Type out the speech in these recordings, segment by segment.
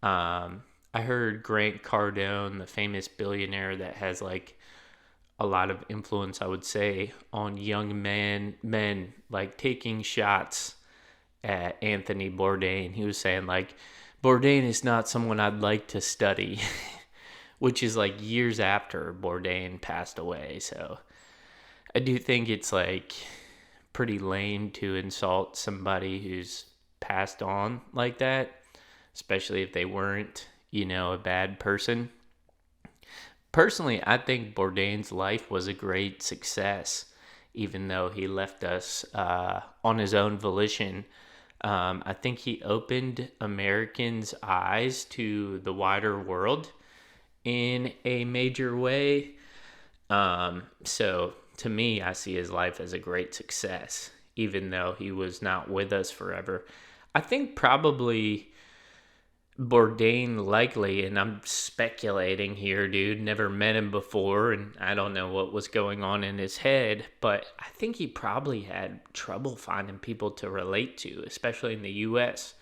I heard Grant Cardone, the famous billionaire that has like a lot of influence, I would say, on young men like taking shots at Anthony Bourdain. He was saying like Bourdain is not someone I'd like to study, which is like years after Bourdain passed away. So I do think it's like pretty lame to insult somebody who's passed on like that, especially if they weren't, a bad person. Personally, I think Bourdain's life was a great success, even though he left us on his own volition. I think he opened Americans' eyes to the wider world in a major way. So to me, I see his life as a great success, even though he was not with us forever. I think probably Bourdain likely, and I'm speculating here, dude, never met him before, and I don't know what was going on in his head, but I think he probably had trouble finding people to relate to, especially in the US.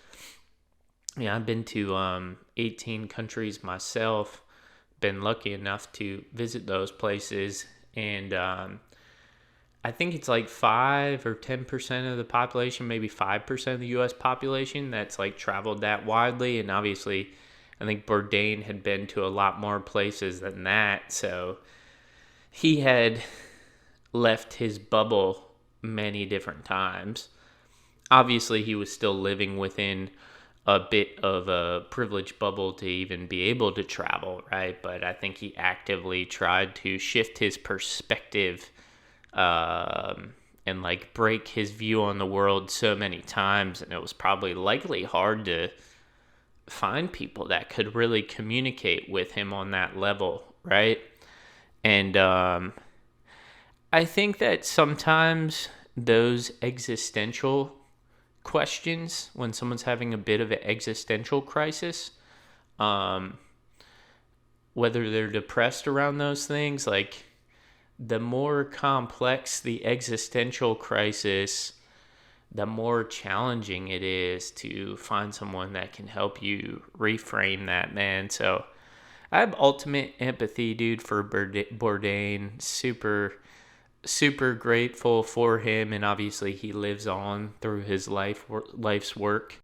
Yeah, I've been to 18 countries myself, been lucky enough to visit those places, and I think it's like 5 or 10% of the population, maybe 5% of the U.S. population that's like traveled that widely. And obviously, I think Bourdain had been to a lot more places than that. So he had left his bubble many different times. Obviously, he was still living within a bit of a privileged bubble to even be able to travel, right? But I think he actively tried to shift his perspective and like break his view on the world so many times, and it was probably likely hard to find people that could really communicate with him on that level, right? And I think that sometimes those existential questions, when someone's having a bit of an existential crisis, um, whether they're depressed around those things, like the more complex the existential crisis, the more challenging it is to find someone that can help you reframe that, man. So I have ultimate empathy, dude, for Bourdain. Super, super grateful for him. And obviously, he lives on through his life's work.